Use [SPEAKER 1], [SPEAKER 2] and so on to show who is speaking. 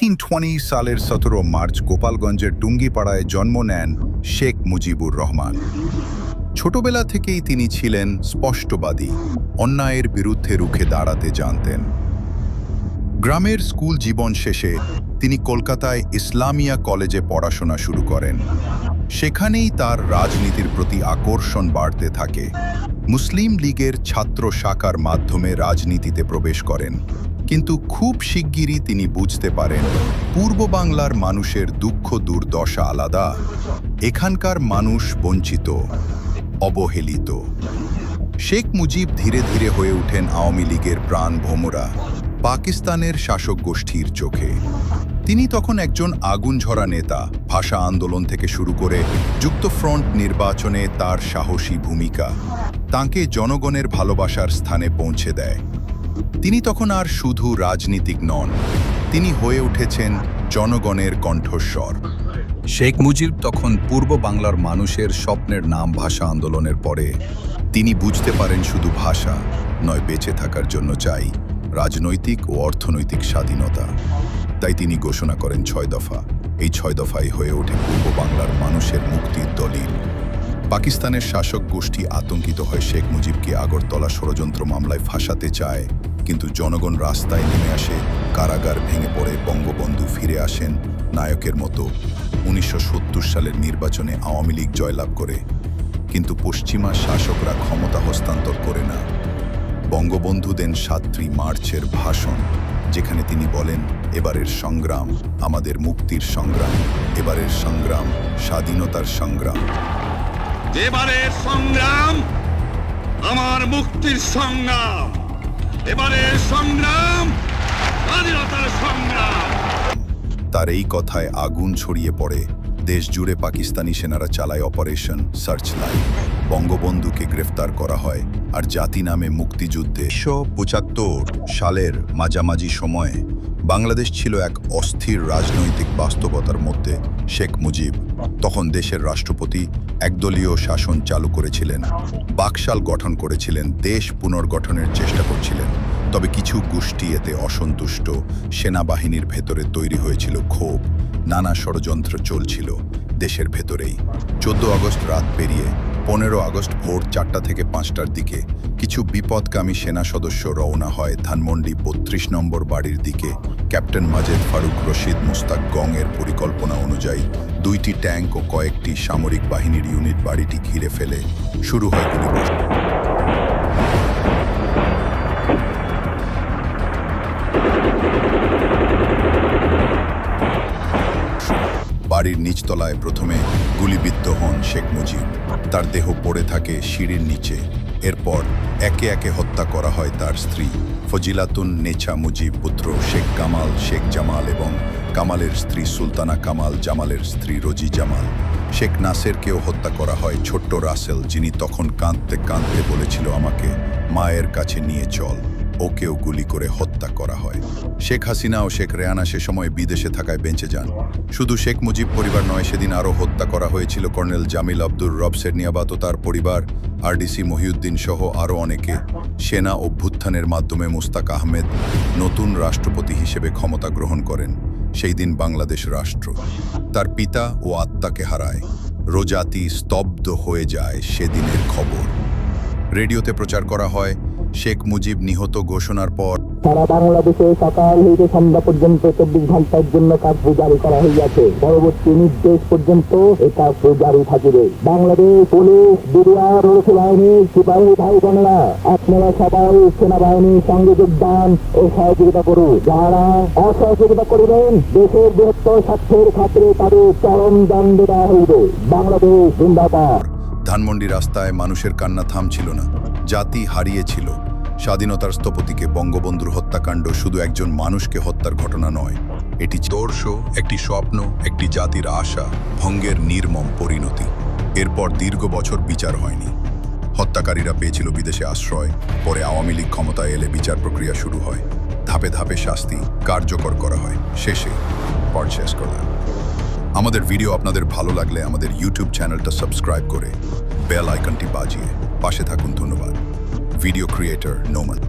[SPEAKER 1] 1820 সালের 17 মার্চ গোপালগঞ্জের টুঙ্গিপাড়ায় জন্ম নেন শেখ মুজিবুর রহমান। ছোটবেলা থেকেই তিনি ছিলেন স্পষ্টবাদী, অন্যায়ের বিরুদ্ধে রুখে দাঁড়াতে জানতেন। গ্রামের স্কুল জীবন শেষে তিনি কলকাতায় ইসলামিয়া কলেজে পড়াশোনা শুরু করেন। সেখানেই তার রাজনীতির প্রতি আকর্ষণ বাড়তে থাকে। মুসলিম লীগের ছাত্র শাখার মাধ্যমে রাজনীতিতে প্রবেশ করেন, কিন্তু খুব শিগগিরই তিনি বুঝতে পারেন পূর্ব বাংলার মানুষের দুঃখ দুর্দশা আলাদা। এখানকার মানুষ বঞ্চিত, অবহেলিত। শেখ মুজিব ধীরে ধীরে হয়ে ওঠেন আওয়ামী লীগের প্রাণ ভোমরা, পাকিস্তানের শাসক গোষ্ঠীর চোখে। তিনি তখন একজন আগুনঝরা নেতা। ভাষা আন্দোলন থেকে শুরু করে যুক্তফ্রন্ট নির্বাচনে তার সাহসী ভূমিকা তাঁকে জনগণের ভালোবাসার স্থানে পৌঁছে দেয়। তিনি তখন আর শুধু রাজনীতিক নন, তিনি হয়ে উঠেছেন জনগণের কণ্ঠস্বর। শেখ মুজিব তখন পূর্ব বাংলার মানুষের স্বপ্নের নাম। ভাষা আন্দোলনের পরে তিনি বুঝতে পারেন শুধু ভাষা নয়, বেঁচে থাকার জন্য চাই রাজনৈতিক ও অর্থনৈতিক স্বাধীনতা। তাই তিনি ঘোষণা করেন 6 দফা। এই 6 দফাই হয়ে ওঠে পূর্ব বাংলার মানুষের মুক্তির দলিল। পাকিস্তানের শাসক গোষ্ঠী আতঙ্কিত হয়, শেখ মুজিবকে আগরতলা ষড়যন্ত্র মামলায় ফাঁসাতে চায়, কিন্তু জনগণ রাস্তায় নেমে আসে, কারাগার ভেঙে পড়ে, বঙ্গবন্ধু ফিরে আসেন নায়কের মতো। 1970 সালের নির্বাচনে আওয়ামী লীগ জয়লাভ করে, কিন্তু পশ্চিমা শাসকরা ক্ষমতা হস্তান্তর করে না। বঙ্গবন্ধু দেন 7 মার্চের ভাষণ, যেখানে তিনি বলেন, এবারের সংগ্রাম আমাদের মুক্তির সংগ্রাম, এবারের সংগ্রাম স্বাধীনতার সংগ্রাম।
[SPEAKER 2] এবারের সংগ্রাম আমার মুক্তির সংগ্রাম, এবারের সংগ্রাম স্বাধীনতার সংগ্রাম।
[SPEAKER 1] তার এই কথায় আগুন ছড়িয়ে পড়ে দেশ জুড়ে। পাকিস্তানি সেনারা চালায় অপারেশন সার্চলাইট, বঙ্গবন্ধুকে গ্রেফতার করা হয়। আর জাতি নামে মুক্তিযুদ্ধে 1975 সালের মাঝামাঝি সময়ে বাংলাদেশ ছিল এক অস্থির রাজনৈতিক বাস্তবতার মধ্যে। শেখ মুজিব তখন দেশের রাষ্ট্রপতি একদলীয় শাসন চালু করেছিলেন, বাকশাল গঠন করেছিলেন, দেশ পুনর্গঠনের চেষ্টা করছিলেন। তবে কিছু গোষ্ঠী এতে অসন্তুষ্ট। সেনাবাহিনীর ভেতরে তৈরি হয়েছিল ক্ষোভ, নানা ষড়যন্ত্র চলছিল দেশের ভেতরেই। 14 আগস্ট রাত পেরিয়ে 15 আগস্ট ভোর 4টা থেকে 5টার দিকে কিছু বিপদগামী সেনা সদস্য রওনা হয় ধানমন্ডি 32 নম্বর বাড়ির দিকে। ক্যাপ্টেন মাজেদ ফারুক রশিদ মুস্তাক গংয়ের পরিকল্পনা অনুযায়ী 2টি ট্যাঙ্ক ও কয়েকটি সামরিক বাহিনীর ইউনিট বাড়িটি ঘিরে ফেলে। শুরু হয় গুলিবর্ষণ। বাড়ির নিচতলায় প্রথমে গুলিবিদ্ধ হন শেখ মুজিব। তার দেহ পড়ে থাকে সিঁড়ির নিচে। এরপর একে একে হত্যা করা হয় তার স্ত্রী ফজিলাতুন নেছা মুজিব, পুত্র শেখ কামাল, শেখ জামাল এবং কামালের স্ত্রী সুলতানা কামাল, জামালের স্ত্রী রোজি জামাল। শেখ নাসেরকেও হত্যা করা হয়, ছোট্ট রাসেল, যিনি তখন কাঁদতে কাঁদতে বলেছিল, আমাকে মায়ের কাছে নিয়ে চল। ওকেও গুলি করে হত্যা করা হয়। শেখ হাসিনা ও শেখ রেহানা সে সময় বিদেশে থাকায় বেঁচে যান। শুধু শেখ মুজিব পরিবার নয়, সেদিন আরও হত্যা করা হয়েছিল কর্নেল জামিল আব্দুর রব সেরনিয়াবাত ও তার পরিবার, আরডিসি মহিউদ্দিন সহ আরও অনেকে। সেনা অভ্যুত্থানের মাধ্যমে মুস্তাক আহমেদ নতুন রাষ্ট্রপতি হিসেবে ক্ষমতা গ্রহণ করেন। সেই দিন বাংলাদেশ রাষ্ট্র তার পিতা ও আত্মাকে হারায়। রোজাতি স্তব্ধ হয়ে যায় সেদিনের খবর। রেডিওতে প্রচার করা হয়, শেখ মুজিব নিহত ঘোষণার পর
[SPEAKER 3] সারা বাংলাদেশে সকাল হইতে সন্ধ্যা পর্যন্ত 24 ঘন্টার জন্য কার্ফিউ জারি করা হইয়াছে। পরবর্তী নির্দেশ পর্যন্ত এই কার্ফিউ জারি থাকিবে। বাংলাদেশ পুলিশ, বিডিআর ও সেনাবাহিনীর সিপাহী ভাই বোনেরা, আপনারা সবাই সেনাবাহিনীর সঙ্গে যোগদান ও সহযোগিতা করুন। যারা অসহযোগিতা করিবেন, দেশের বৃহত্তর স্বার্থের খাতিরে তাদের চরম দণ্ড দেওয়া হইবে। বাংলাদেশ জিন্দাবাদ।
[SPEAKER 1] ধানমন্ডি রাস্তায় মানুষের কান্না থামছিল না। জাতি হারিয়েছিল স্বাধীনতার স্থপতিকে। বঙ্গবন্ধুর হত্যাকাণ্ড শুধু একজন মানুষকে হত্যার ঘটনা নয়, এটি দর্শ একটি স্বপ্ন, একটি জাতির আশা ভঙ্গের নির্মম পরিণতি। এরপর দীর্ঘ বছর বিচার হয়নি। হত্যাকারীরা পেয়েছিল বিদেশে আশ্রয়। পরে আওয়ামী লীগ ক্ষমতায় এলে বিচার প্রক্রিয়া শুরু হয়। ধাপে ধাপে শাস্তি কার্যকর করা হয়। শেষে পার্ট শেষ করলাম। আমাদের ভিডিও আপনাদের ভালো লাগলে আমাদের ইউটিউব চ্যানেলটা সাবস্ক্রাইব করে বেল আইকনটি বাজিয়ে পাশে থাকুন। ধন্যবাদ। Video creator Noman.